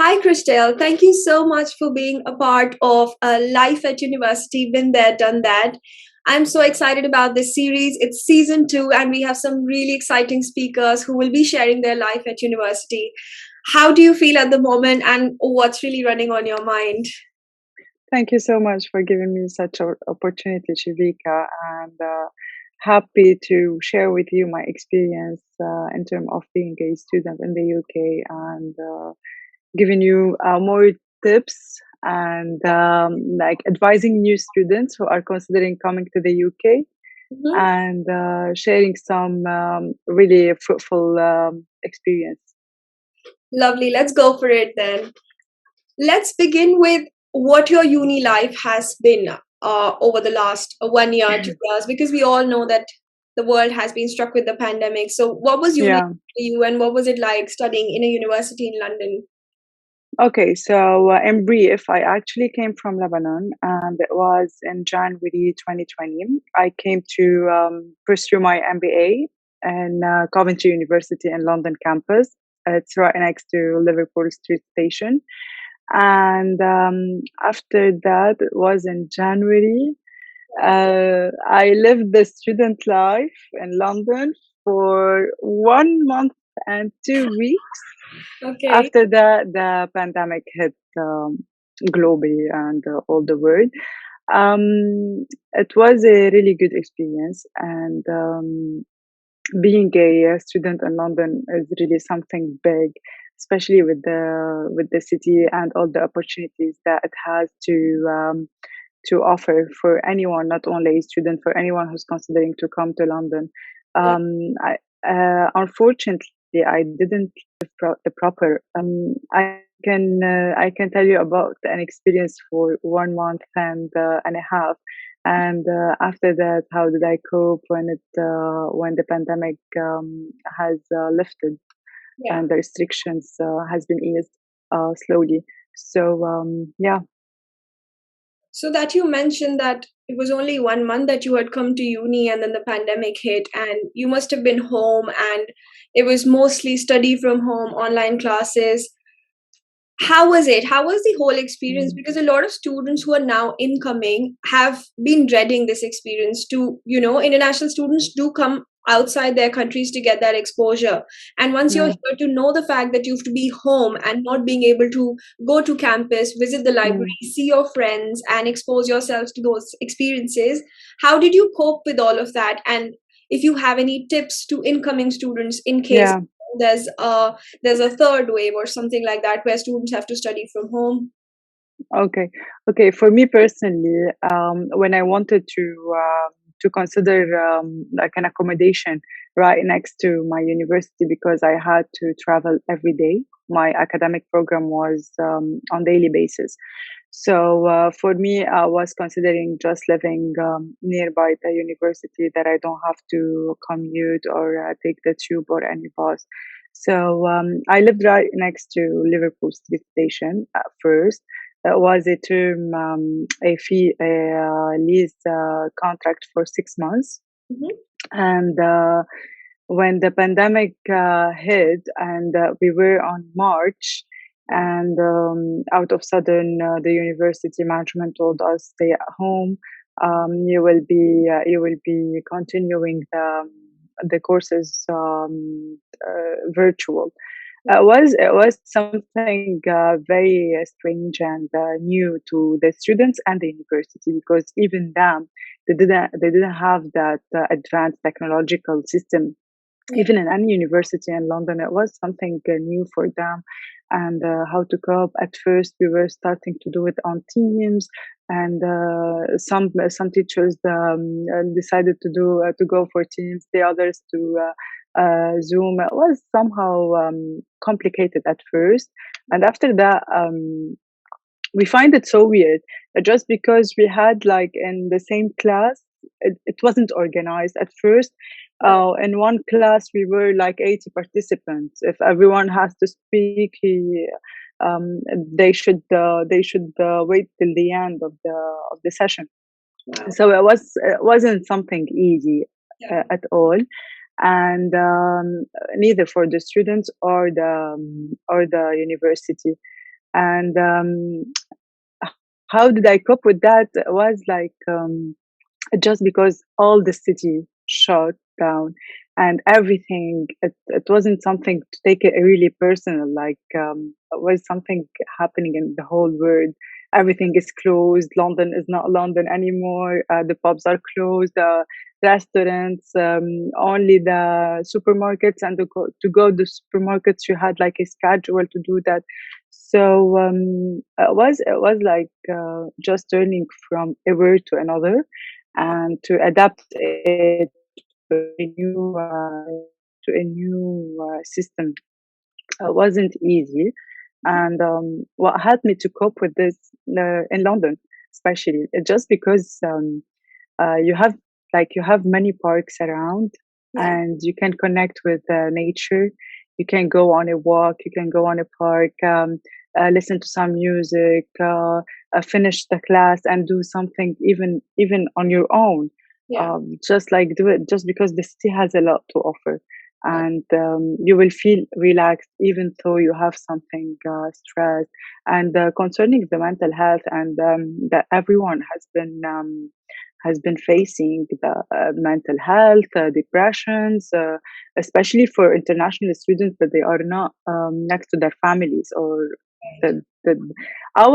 Hi, Christelle. Thank you so much for being a part of Life at University. Been there, done that. I'm so excited about this series. It's season two, and we have some really exciting speakers who will be sharing their life at university. How do you feel at the moment, and what's really running on your mind? Thank you so much for giving me such an opportunity, Shivika, and happy to share with you my experience in terms of being a student in the UK and giving you more tips and like advising new students who are considering coming to the UK Mhm. and sharing some really fruitful experience. Lovely. Let's go for it then. Let's begin with what your uni life has been over the last 1 year, 2 years, because we all know that the world has been struck with the pandemic. So, what was uni Yeah. for you, and what was it like studying in a university in London? Okay, so in brief, I actually came from Lebanon and it was in January 2020. I came to pursue my MBA in Coventry University in London campus. It's right next to Liverpool Street Station. And after that, it was in January. I lived the student life in London for 1 month and 2 weeks. Okay. After that, the pandemic hit globally and all the world. It was a really good experience, and being a student in London is really something big, especially with the city and all the opportunities that it has to offer for anyone, not only a student, for anyone who's considering to come to London. Yeah. Unfortunately, I didn't live the proper. I can tell you about an experience for 1 month and a half, and after that, how did I cope when the pandemic has lifted Yeah. and the restrictions has been eased slowly. So yeah. So that you mentioned that it was only 1 month that you had come to uni, and then the pandemic hit, and you must have been home, and it was mostly study from home, online classes. How was it? How was the whole experience? Mm. Because a lot of students who are now incoming have been dreading this experience. International students do come outside their countries to get that exposure. And once you're Yeah. here, to know the fact that you have to be home and not being able to go to campus, visit the Mm. library, see your friends, and expose yourselves to those experiences, how did you cope with all of that? And if you have any tips to incoming students in case Yeah. there's a third wave or something like that where students have to study from home. Okay. Okay. For me personally, when I wanted to consider like an accommodation right next to my university because I had to travel every day. My academic program was on daily basis. So for me, I was considering just living nearby the university that I don't have to commute or take the tube or any bus. So I lived right next to Liverpool Street Station at first. It was a term, a lease contract for 6 months. Mhm. And when the pandemic hit, and we were on March, and out of sudden, the university management told us stay at home. You will be continuing the courses virtual. It was something very strange and new to the students and the university because even them they didn't have that advanced technological system. Yeah. Even in any university in London, it was something new for them. And how to cope. At first, we were starting to do it on Teams, and some teachers decided to go for Teams, the others to Zoom. It was somehow complicated at first, and after that, we find it so weird just because we had like in the same class, it wasn't organized at first. Yeah. In one class, we were like 80 participants. If everyone has to speak, um, they should wait till the end of the session. Wow. So it wasn't something easy Yeah. at all, and neither for the students or the university. And how did I cope with that? Was like just because all the city shut down and everything. It wasn't something to take it really personal. Like it was something happening in the whole world. Everything is closed. London is not London anymore. The pubs are closed. The restaurants, only the supermarkets, and to go to supermarkets, you had like a schedule to do that. So it was like just turning from a word to another and to adapt it to a new system wasn't easy. And what helped me to cope with this in London, especially, just because you have many parks around, Yeah. and you can connect with nature. You can go on a walk, you can go on a park, listen to some music, finish the class and do something even on your own. Yeah. Just like do it just because the city has a lot to offer, Uh, and you will feel relaxed even though you have something stressed. And concerning the mental health, and that everyone has been facing the mental health, depressions, especially for international students that they are not next to their families, or the I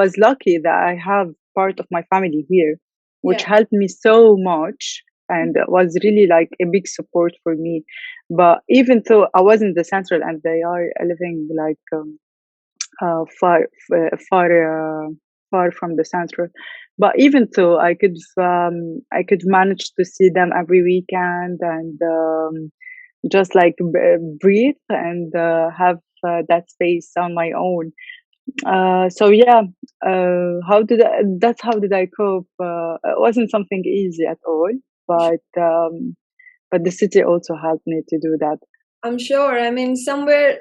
was lucky that I have part of my family here, which yeah. helped me so much and was really like a big support for me. But even though I was in the central and they are living like far from the central, but even though I could manage to see them every weekend, and just like breathe and have that space on my own. So yeah, how did I cope? It wasn't something easy at all, but the city also helped me to do that. I'm sure. I mean, somewhere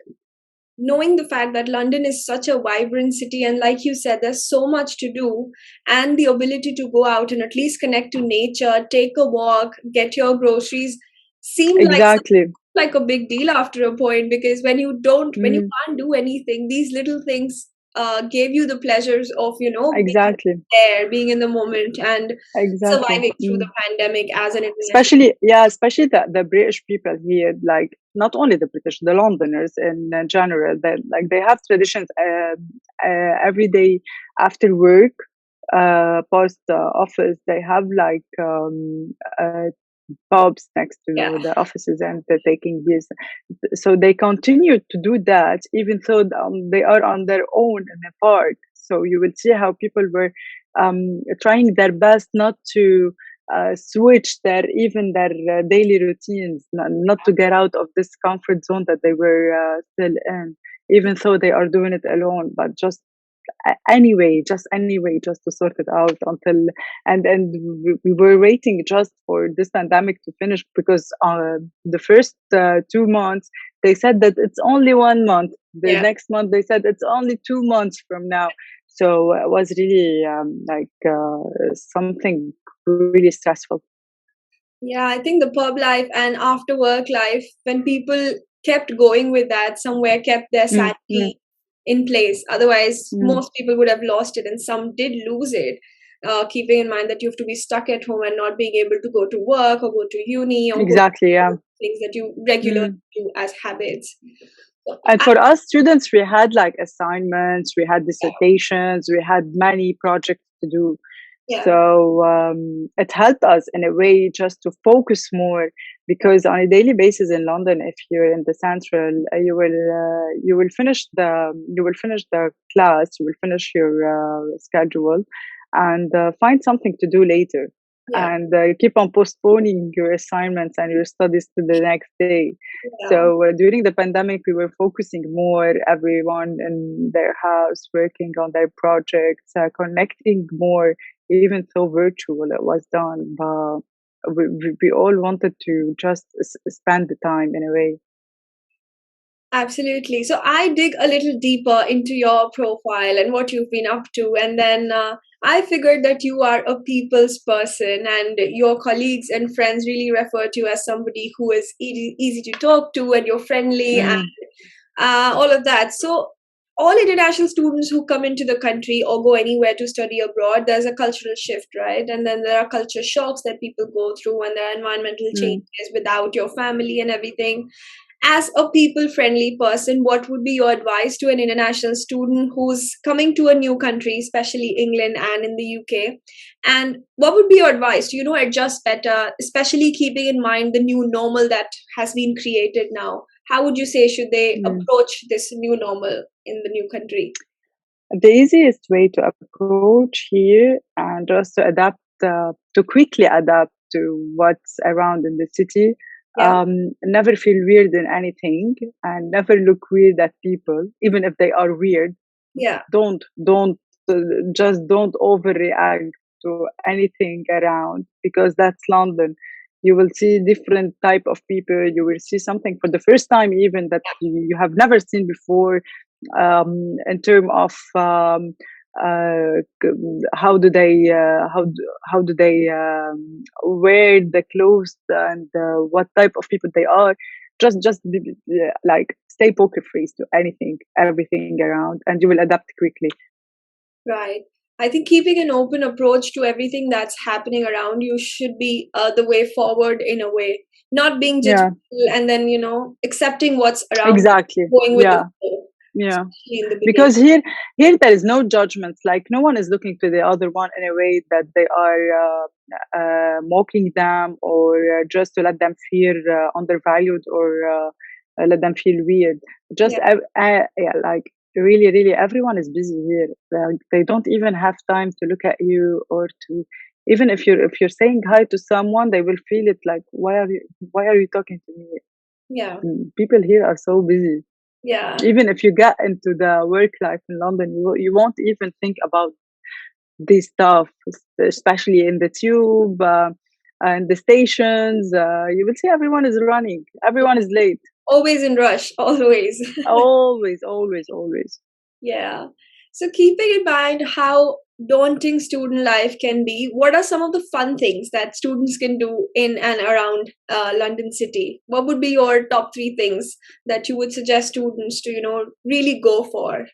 knowing the fact that London is such a vibrant city, and like you said, there's so much to do, and the ability to go out and at least connect to nature, take a walk, get your groceries, seemed Exactly. like a big deal after a point, because when you Mm, can't do anything, these little things gave you the pleasures of being exactly. there, being in the moment, and Exactly. surviving through the Mm. pandemic as an international. Especially the British people here, like not only the British, the Londoners in general, that like they have traditions every day after work, post office. They have like pubs next to Yeah, the offices, and they're taking beers. So they continue to do that even though they are on their own in the park. So you will see how people were trying their best not to switch their daily routines, not to get out of this comfort zone that they were still in, even though they are doing it alone, but anyway, just to sort it out until. And we were waiting just for this pandemic to finish, because the first 2 months they said that it's only 1 month, the yeah. next month they said it's only 2 months from now. So it was really like something really stressful. Yeah, I think the pub life and after work life, when people kept going with that, somewhere kept their Mm, mm, sanity in place. Otherwise, mm. most people would have lost it, and some did lose it. Keeping in mind that you have to be stuck at home and not being able to go to work or go to uni or go to Exactly, yeah. things that you regularly Mm. do as habits. So, And for us students, we had like assignments, we had dissertations, we had many projects to do. yeah, So it helped us in a way just to focus more, because on a daily basis in London, if you're in the central, you will finish the class, you will finish your schedule, and find something to do later, yeah, and keep on postponing your assignments and your studies to the next day. yeah. So during the pandemic, we were focusing more, everyone in their house, working on their projects, connecting more, even though virtual it was done. But we all wanted to just spend the time in a way. Absolutely. So I dig a little deeper into your profile and what you've been up to, and then I figured that you are a people's person, and your colleagues and friends really refer to you as somebody who is easy to talk to, and you're friendly, and Mm, all of that. So all international students who come into the country or go anywhere to study abroad, there's a cultural shift, right? And then there are culture shocks that people go through, and there are environmental Mm. changes without your family and everything. As a people friendly person, what would be your advice to an international student who's coming to a new country, especially England and in the UK? And what would be your advice to, adjust better, especially keeping in mind the new normal that has been created now? How would you say should they Mm. approach this new normal in the new country? The easiest way to approach here and just to adapt, to quickly adapt to what's around in the city. Yeah, Never feel weird in anything and never look weird at people, even if they are weird. yeah, Don't uh, just don't overreact to anything around, because that's London. You will see different type of people. You will see something for the first time, even that you have never seen before, in terms of how do they how do they wear the clothes, and what type of people they are. Just like stay poker face to anything, everything around, and you will adapt quickly. right. I think keeping an open approach to everything that's happening around you should be the way forward in a way. Not being Yeah, judgmental and then, accepting what's around, exactly. going with the Yeah, flow, yeah. especially in the beginning. Because here there is no judgments. Like no one is looking to the other one in a way that they are mocking them, or just to let them feel undervalued, or let them feel weird. Just Yeah, yeah, like really everyone is busy here. Like, they don't even have time to look at you, or to, even if you're saying hi to someone, they will feel it like, why are you talking to me? yeah, People here are so busy. yeah. Even if you get into the work life in London, you won't even think about this stuff, especially in the tube, and the stations. You will see everyone is running, everyone is late. Always in rush, always. Always, always, always. Yeah. So, keeping in mind how daunting student life can be, what are some of the fun things that students can do in and around London City? What would be your top three things that you would suggest students to, really go for?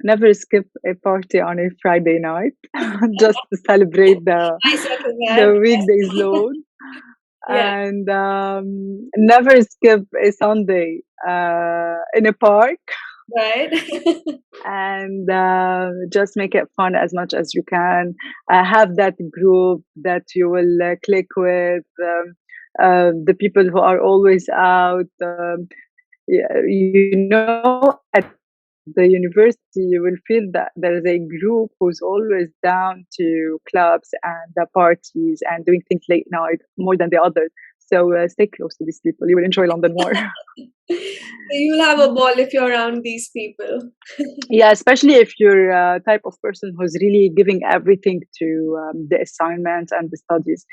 Never skip a party on a Friday night, just to celebrate the I second that. the weekdays load. Yeah, And never skip a Sunday in a park, right. and just make it fun as much as you can. Have that group that you will click with, the people who are always out. Yeah, at the university, you will feel that there is a group who's always down to clubs and the parties and doing things late night more than the others. So stay close to these people. You will enjoy London more. So you'll have a ball if you're around these people. Yeah, especially if you're a type of person who's really giving everything to the assignments and the studies.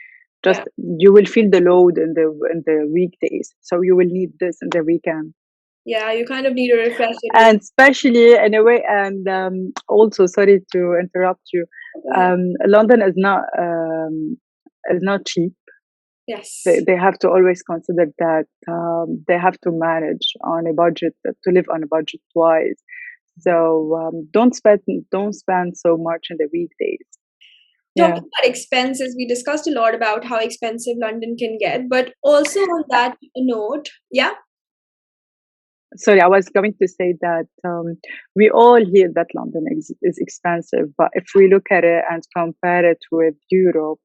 Just Yeah. you will feel the load in the weekdays, so you will need this in the weekend. Yeah, you kind of need a refresh in your. And especially in a way, and also, sorry to interrupt you, Go ahead. London is not cheap. they, Yes. they have to always consider that they have to manage on a budget, to live on a budget twice. So don't spend so much in the weekdays. Talking Yeah. about expenses, we discussed a lot about how expensive London can get, but also on that note, yeah, Sorry, I was going to say that we all hear that London is expensive, but if we look at it and compare it with Europe,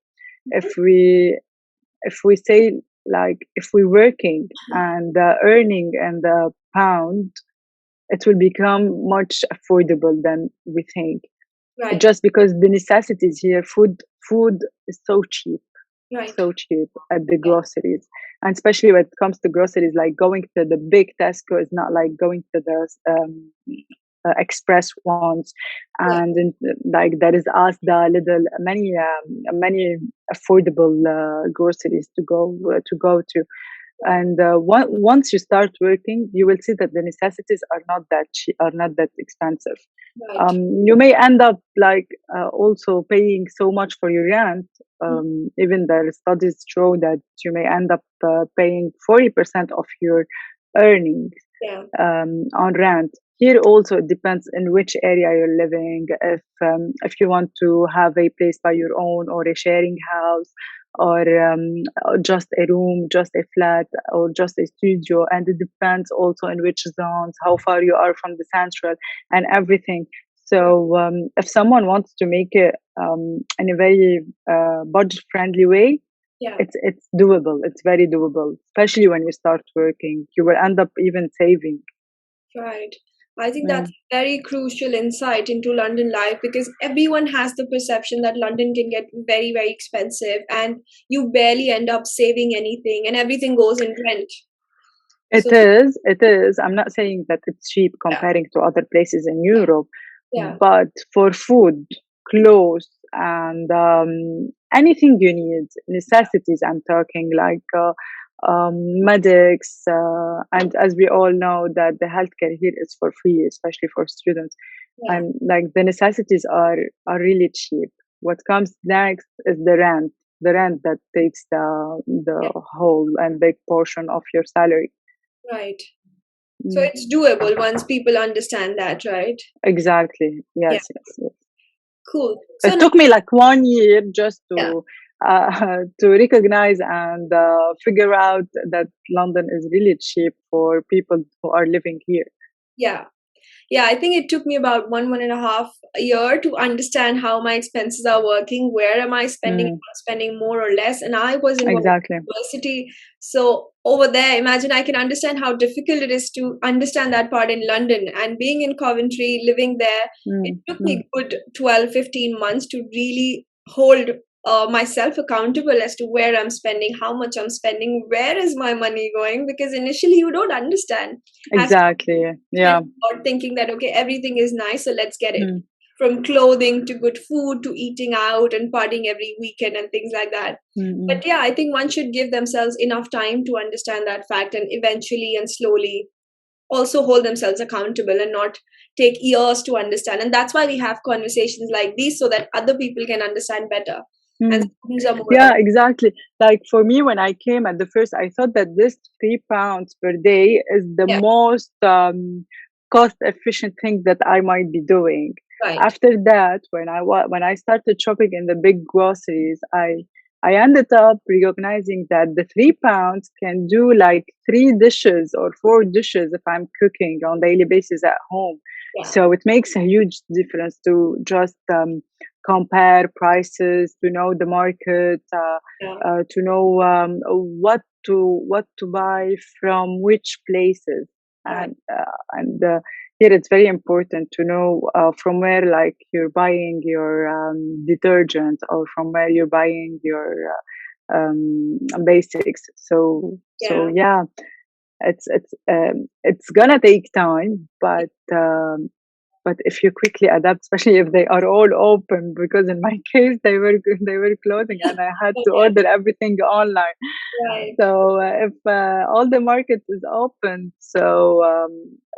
if we say, like, if we're working and earning in the pound, it will become much affordable than we think. right, Just because the necessities here, food is right, so cheap at the yeah, groceries. And especially when it comes to groceries, like going to the big Tesco is not like going to the express ones. yeah, And like there is Asda, little, many affordable groceries to go to. And once you start working, you will see that the necessities are not that expensive. right. You may end up like also paying so much for your rent. Even the studies show that you may end up paying 40% of your earnings. Yeah. on rent. Here also it depends in which area you're living. If you want to have a place by your own or a sharing house or just a room, just a flat or just a studio, and it depends also in which zones, how far you are from the central, and everything. So if someone wants to make it in a very budget friendly way, Yeah. it's doable. It's very doable, especially when you start working. You will end up even saving. Right. I think Yeah. that's very crucial insight into London life because everyone has the perception that London can get very, very expensive and you barely end up saving anything and everything goes in rent. It So, is. It is. I'm not saying that it's cheap yeah, comparing to other places in yeah, Europe, yeah, but for food, clothes, and anything you need, necessities, I'm talking like medics, and as we all know that the healthcare here is for free, especially for students, yeah, and like the necessities are really cheap. What comes next is the rent that takes the yeah, whole and big portion of your salary. right. So Mm, it's doable once people understand that, right? exactly. Yeah, Yes, yes, yes. cool. So It now, took me like 1 year just yeah, to recognize and figure out that London is really cheap for people who are living here. yeah. Yeah, I think it took me about 1.5 year to understand how my expenses are working. Where am I spending? Mm, Am I spending more or less? And I was in one exactly. university, so over there, imagine I can understand how difficult it is to understand that part in London. And being in Coventry, living there, it Mm, took mm, me good 12, 15 months to really hold myself accountable as to where I'm spending, how much I'm spending, where is my money going? Because initially you don't understand as exactly. and Yeah. or thinking that okay everything is nice so let's get it Mm, from clothing to good food to eating out and partying every weekend and things like that. mm, mm. But yeah, I think one should give themselves enough time to understand that fact and eventually and slowly also hold themselves accountable and not take years to understand. And that's why we have conversations like these so that other people can understand better and Mm. students are more Yeah, aware. exactly. Like for me, when I came at the first, I thought that this £3 per day is the Yeah, most cost efficient thing that I might be doing. right. After that, when I started shopping in the big groceries, I ended up recognizing that the £3 can do like 3 dishes or 4 dishes if I'm cooking on daily basis at home. Yeah, So it makes a huge difference to just compare prices, to know the market, yeah, to know what to buy from which places, right. and here it's very important to know from where like you're buying your detergent or from where you're buying your basics. So Yeah, yeah, it's gonna take time, but if you quickly adapt, especially if they are all open, because in my case they were clothing and I had to yeah, order everything online. right. So if all the market is open, so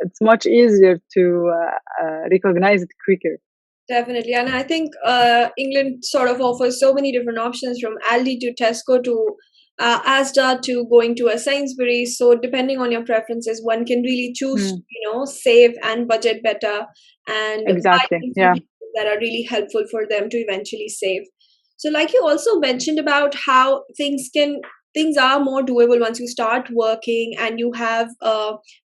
it's much easier to recognize it quicker. Definitely. And I think England sort of offers so many different options from Aldi to Tesco to Asda to going to a Sainsbury's. So depending on your preferences, one can really choose, Mm, save and budget better and buy exactly. things from Yeah. places that are really helpful for them to eventually save. So like you also mentioned about how things are more doable once you start working and you have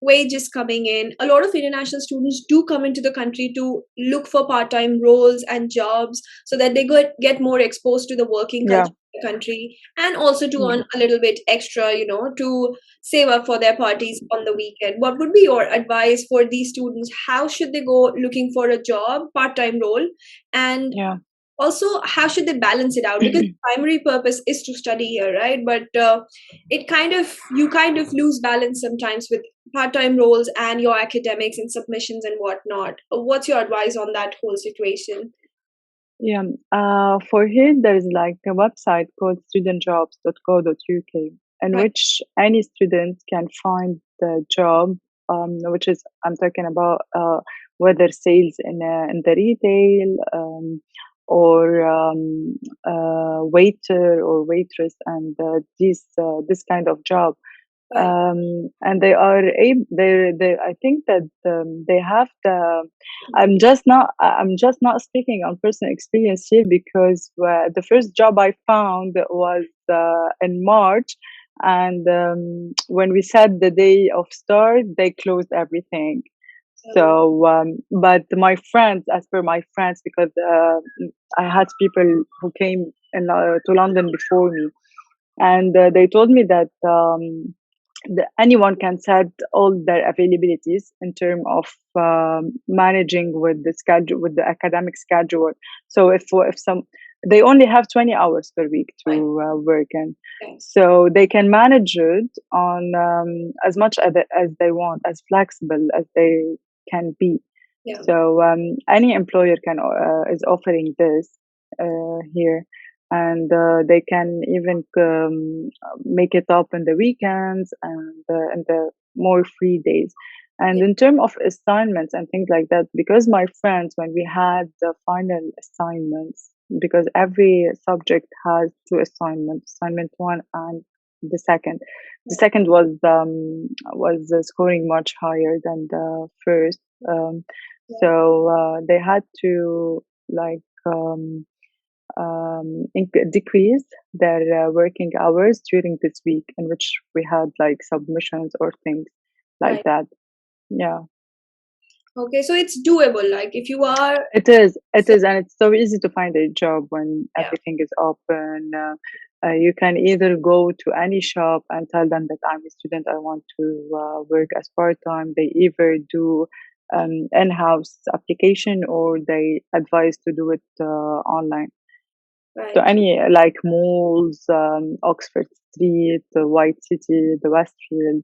wages coming in. A lot of international students do come into the country to look for part-time roles and jobs so that they get more exposed to the working culture Yeah. of the country and also to Mm. earn a little bit extra, to save up for their parties on the weekend. What would be your advice for these students? How should they go looking for a job, part-time role? And Yeah. also how should they balance it out because the primary purpose is to study here, right? But it kind of you kind of lose balance sometimes with part-time roles and your academics and submissions and whatnot. What's your advice on that whole situation? Yeah. For here, there is like a website called studentjobs.co.uk, in Right. which any student can find the job, which is, I'm talking about whether sales in the retail, or waiter or waitress, and this kind of job. Right. And they are able. They. I think that they have the. I'm just not speaking on personal experience here because the first job I found was in March, and when we set the day of start, they closed everything. Oh, So, but my friends, as per my friends, because I had people who came to London before me, and they told me that anyone can set all their availabilities in terms of managing with the schedule, with the academic schedule. So if some, they only have 20 hours per week to right. work in, Okay. so they can manage it on as much as they want, as flexible as they can be. Yeah. So any employer can is offering this here, and they can even make it up in the weekends and in the more free days. And Yeah. in terms of assignments and things like that, because my friends, when we had the final assignments, because every subject has two assignments, assignment one and the second. The second was scoring much higher than the first. Um, Yeah. so they had to like decrease their working hours during this week in which we had like submissions or things like Right. that. Yeah, Okay. So it's doable. Like if you are, it so is, and it's so easy to find a job when yeah. everything is open. You can either go to any shop and tell them that I'm a student, I want to work as part time. They either do in-house application or they advise to do it online. So Right. any like malls, Oxford Street, the White City, the Westfield,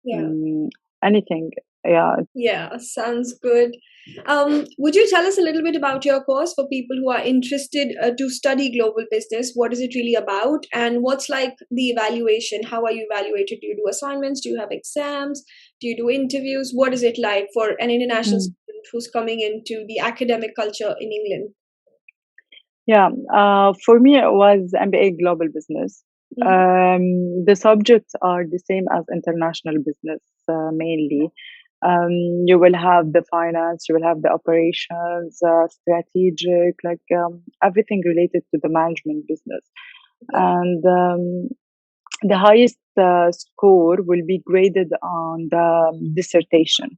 Yeah. mm, anything. Yeah. Yeah. Sounds good. Would you tell us a little bit about your course for people who are interested to study global business? What is it really about? And what's like the evaluation? How are you evaluated? Do you do assignments? Do you have exams? Do you do interviews? What is it like for an international Mm. student who's coming into the academic culture in England? Yeah. For me, it was MBA Global Business. Hmm. The subjects are the same as international business mainly. You will have the finance, you will have the operations, strategic, like everything related to the management business. Okay. And the highest score will be graded on the dissertation.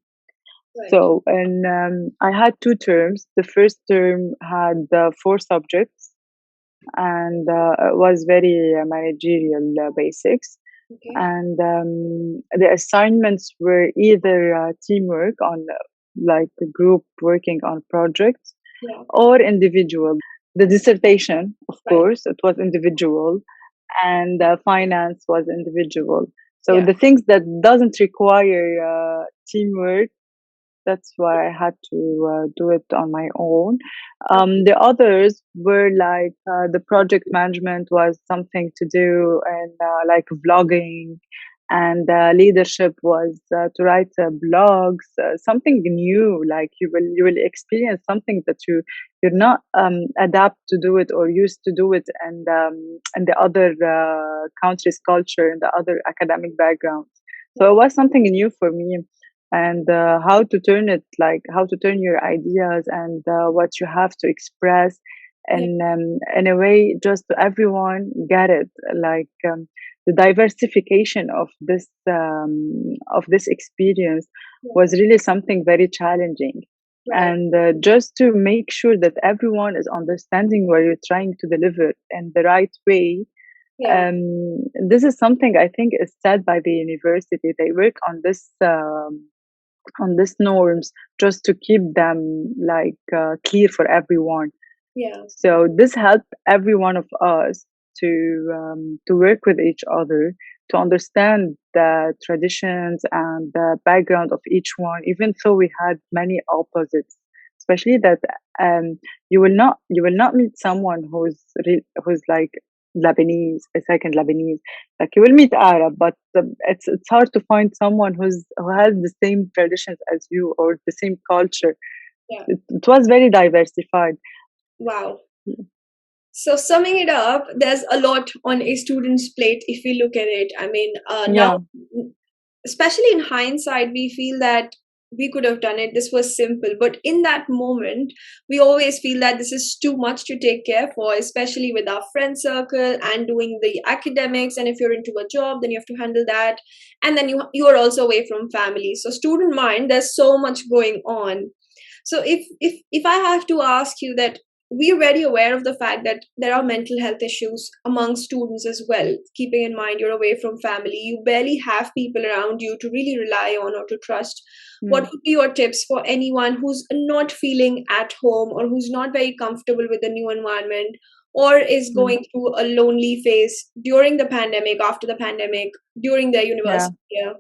Right. So, and I had two terms. The first term had four subjects, and it was very managerial basics. Okay. And the assignments were either teamwork on like a group working on projects Yeah. or individual. The dissertation, of Right. course, it was individual, and finance was individual. So Yeah. the things that doesn't require teamwork, that's why I had to do it on my own. The others were like the project management was something to do, and like vlogging, and leadership was to write blogs, something new. Like you will experience something that you're not adapt to do it or used to do it, and the other country's culture and the other academic backgrounds. So it was something new for me, and how to turn it, like how to turn your ideas and what you have to express, Yeah. and in a way just to everyone get it, like the diversification of this experience Yeah. was really something very challenging, Right. and just to make sure that everyone is understanding what you're trying to deliver in the right way. Yeah. This is something I think is said by the university. They work on these norms just to keep them like clear for everyone. Yeah. So this helped every one of us to work with each other, to understand the traditions and the background of each one, even though we had many opposites. Especially that you will not meet someone who's like Lebanese, a second Lebanese. Like you will meet Arab, but it's hard to find someone who has the same traditions as you or the same culture. Yeah. It was very diversified. Wow. So summing it up, there's a lot on a student's plate if we look at it. I mean, now, Yeah, especially in hindsight, we feel that we could have done it. This was simple. But in that moment, we always feel that this is too much to take care for, especially with our friend circle and doing the academics. And if you're into a job, then you have to handle that. And then you are also away from family. So student mind, there's so much going on. So if I have to ask you that, we're very aware of the fact that there are mental health issues among students as well, keeping in mind you're away from family, you barely have people around you to really rely on or to trust. What mm, would be your tips for anyone who's not feeling at home or who's not very comfortable with the new environment, or is mm, going through a lonely phase during the pandemic, after the pandemic, during their yeah. university year?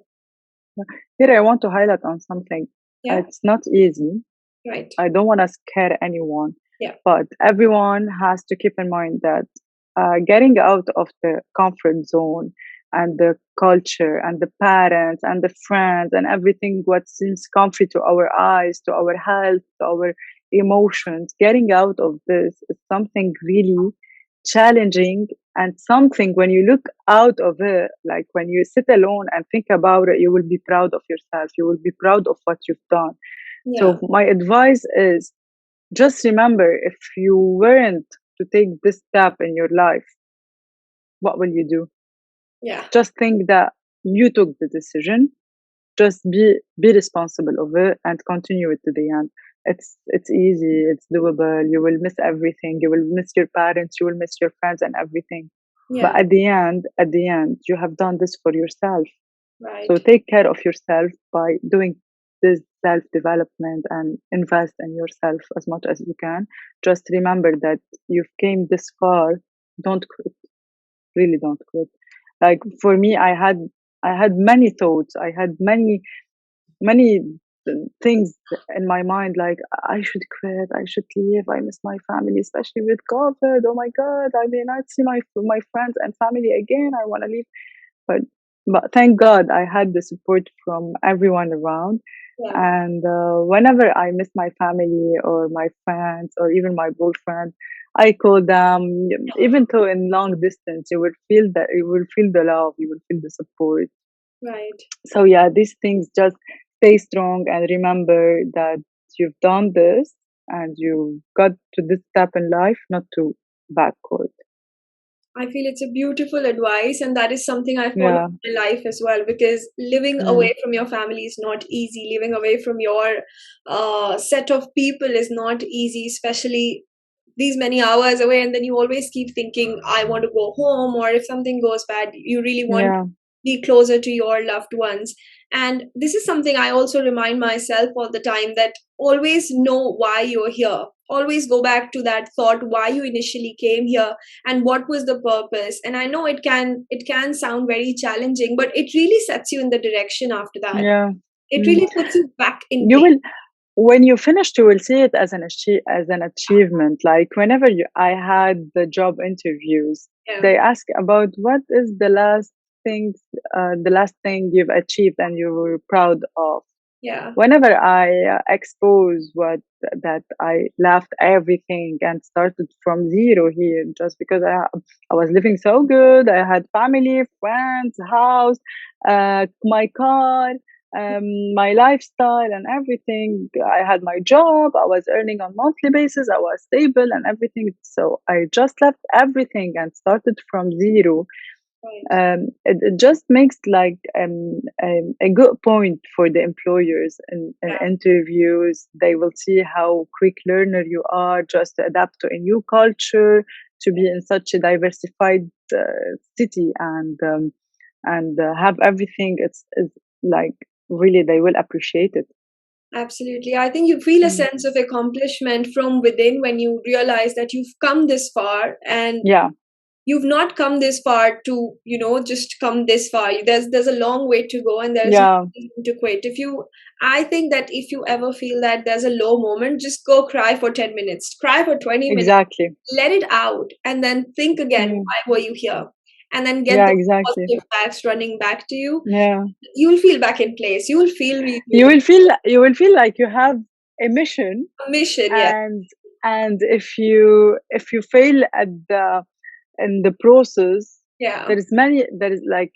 Here, I want to highlight on something. Yeah, It's not easy. right. I don't want to scare anyone, Yeah, but everyone has to keep in mind that getting out of the comfort zone and the culture and the parents and the friends and everything what seems comfy to our eyes, to our health, to our emotions, getting out of this is something really challenging, and something when you look out of it, like when you sit alone and think about it, you will be proud of yourself. You will be proud of what you've done. yeah, So my advice is just remember, if you weren't to take this step in your life, what will you do? yeah, Just think that you took the decision. Just be responsible of it and continue it to the end. It's easy. It's doable. You will miss everything. You will miss your parents. You will miss your friends and everything. But yeah, at the end, you have done this for yourself. So right. take care of yourself by doing this self development and invest in yourself as much as you can. Just remember that you've came this far. Don't quit. Really don't quit. Like for me, I had many thoughts. I had many things in my mind. Like I should quit. I should leave. I miss my family, especially with COVID. Oh my God! I may not see my friends and family again. I want to leave, but thank God I had the support from everyone around. Yeah, And whenever I miss my family or my friends or even my boyfriend, I call them. Even though in long distance, you will feel the love, you will feel the support. right. So yeah, these things, just stay strong and remember that you've done this and you got to this step in life, not to backward. I feel it's a beautiful advice, and that is something I follow Yeah. in my life as well. Because living Mm. away from your family is not easy. Living away from your set of people is not easy, especially these many hours away. And then you always keep thinking, I want to go home, or if something goes bad, you really want Yeah. be closer to your loved ones. And this is something I also remind myself all the time, that always know why you're here. Always go back to that thought why you initially came here and what was the purpose. And I know it can sound very challenging, but it really sets you in the direction after that. Yeah. It Mm. really puts you back in You place. will, when you finished, you will see it as an achievement. Like whenever I had the job interviews, Yeah. they ask about what is thing the last thing you've achieved and you were proud of. Yeah. Whenever I expose what that I left everything and started from zero here, just because I was living so good. I had family, friends, house, my car, my lifestyle and everything. I had my job. I was earning on monthly basis. I was stable and everything. So I just left everything and started from zero. Right. It just makes like a good point for the employers in Yeah. interviews. They will see how quick learner you are, just to adapt to a new culture, to be in such a diversified city, and have everything. It's like really they will appreciate it. Absolutely. I think you feel a Mm. sense of accomplishment from within when you realize that you've come this far, and Yeah, you've not come this far to, just come this far. There's a long way to go, and there's no yeah, reason to quit. I think that if you ever feel that there's a low moment, just go cry for 10 minutes, cry for 20 minutes, exactly. let it out, and then think again, Mm. why were you here? And then get Yeah, the exactly. positive facts running back to you. Yeah. You will feel back in place. You will feel You renewed. will feel like you have a mission, A mission, yeah. and and if you fail at the in the process, Yeah, there is like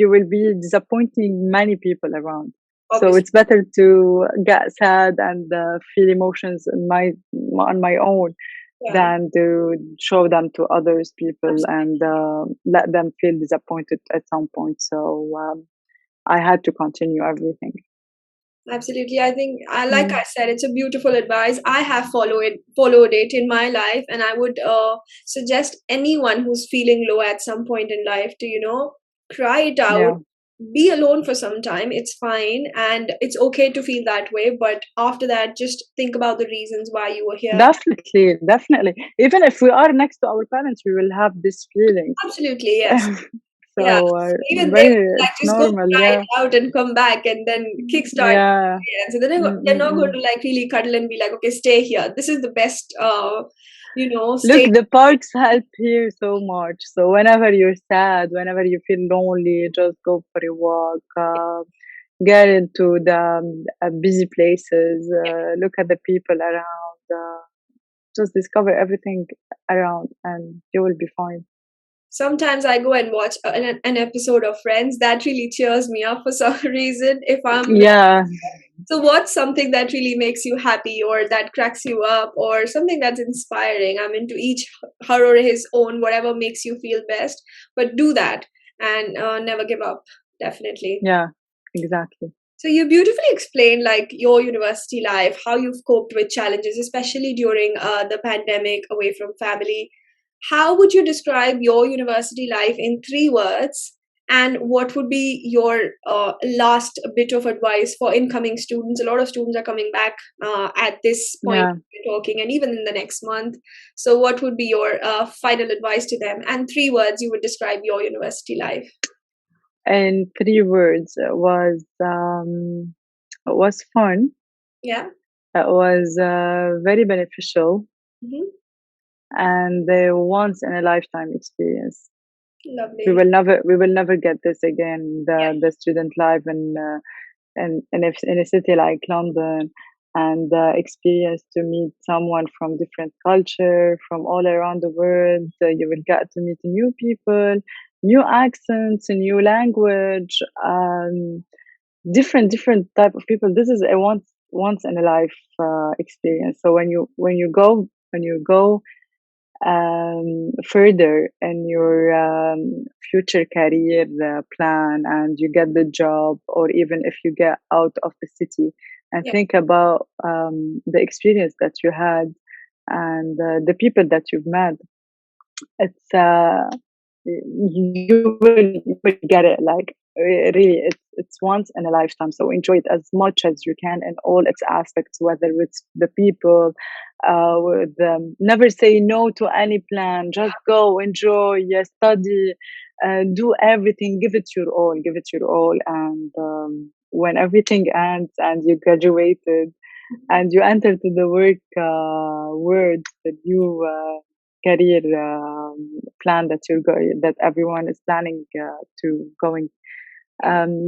you will be disappointing many people around. So obviously. it's better to get sad and feel emotions on my own Yeah, than to show them to others people and let them feel disappointed at some point. So I had to continue everything. absolutely. I think, like I Mm. said, it's a beautiful advice. I have followed it in my life, and I would suggest anyone who's feeling low at some point in life to, cry it out. Yeah, Be alone for some time. It's fine, and it's okay to feel that way. But after that, just think about the reasons why you were here. definitely, definitely. Even if we are next to our parents, we will have these feelings. Absolutely, yes. Yeah. So Even they very, would like it's just go normal. cry Yeah, it out and come back and then kickstart yeah. again. So they're not going Mm-mm-mm. to like really cuddle and be like, okay, stay here. This is the best, Look, state. the parks help here so much. So whenever you're sad, whenever you feel lonely, just go for a walk. Get into the busy places. Look at the people around. Just discover everything around, and you will be fine. Sometimes I go and watch an episode of Friends. That really cheers me up for some reason. If I'm Yeah, So, what's something that really makes you happy, or that cracks you up, or something that's inspiring? I'm into each her or his own, whatever makes you feel best. But do that and never give up. Definitely. yeah, exactly. So you beautifully explained like your university life, how you've coped with challenges, especially during the pandemic, away from family. How would you describe your university life in 3 words? And what would be your last bit of advice for incoming students? A lot of students are coming back at this point Yeah. we're talking, and even in the next month. So, what would be your final advice to them? And 3 words you would describe your university life. In 3 words, it was fun. Yeah. It was very beneficial Hmm. and a once in a lifetime experience. Lovely. We will never get this again. The student life in a city like London, and the experience to meet someone from different culture from all around the world. You will get to meet new people, new accents, a new language, different type of people. This is a once in a life experience. So when you go further in your future career plan, and you get the job, or even if you get out of the city, and Yeah. think about the experience that you had and the people that you've met, it's you will get it like really, it's once in a lifetime. So enjoy it as much as you can in all its aspects, whether it's the people, with never say no to any plan. Just go, enjoy, study, do everything, give it your all. And when everything ends and you graduated and you enter to the work world, the new career plan that that everyone is planning to going,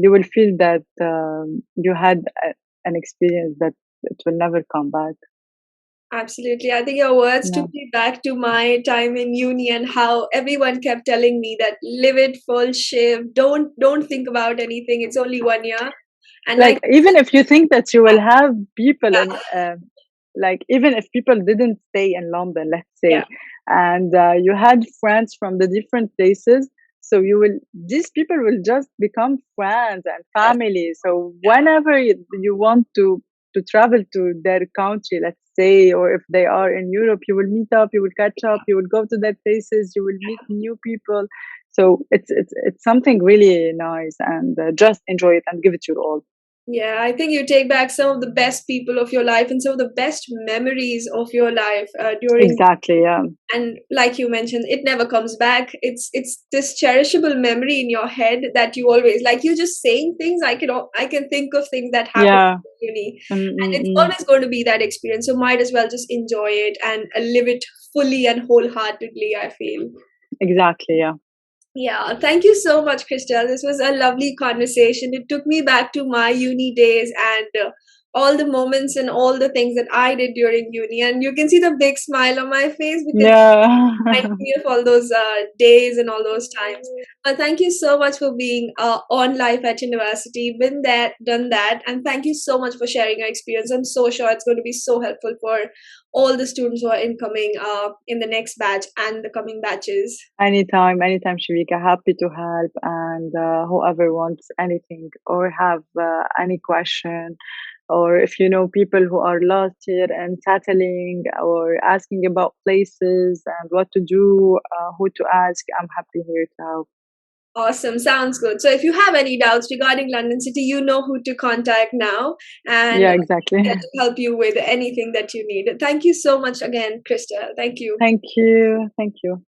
you will feel that you had an experience that it will never come back. Absolutely. I think your words took Yeah. me back to my time in uni and how everyone kept telling me that live it full shift. Don't think about anything. It's only 1 year. And Like, like even if you think that you will have people in yeah, like, even if people didn't stay in London, let's yeah, say, and you had friends from the different places, so these people will just become friends and yes, family. So yeah, whenever you want to travel to their country, let's say, or if they are in Europe, you will meet up, you will catch up, you will go to their places, you will meet new people. So it's something really nice, and just enjoy it and give it your all. yeah. I think you take back some of the best people of your life and some of the best memories of your life during. Exactly, yeah. And like you mentioned, it never comes back. It's this cherishable memory in your head that you always like. You just saying things. I can think of things that happened Yeah. in uni, and it's Mm-mm-mm. always going to be that experience. So might as well just enjoy it and live it fully and wholeheartedly, I feel. Exactly, yeah. Yeah, thank you so much, Christelle. This was a lovely conversation. It took me back to my uni days and all the moments and all the things that I did during uni. And you can see the big smile on my face because Yeah. reminds me of all those days and all those times. But thank you so much for being on Life at University. Been there, done that. And thank you so much for sharing your experience. I'm so sure it's going to be so helpful for all the students who are incoming in the next batch and the coming batches. Anytime, Sharika. Happy to help. And whoever wants anything or have any question, or if you know people who are lost here and settling or asking about places and what to do, who to ask, I'm happy here to help. Awesome. Sounds good. So if you have any doubts regarding London City, you know who to contact now and Yeah, exactly. to help you with anything that you need. Thank you so much again, Krista. Thank you. Thank you. Thank you.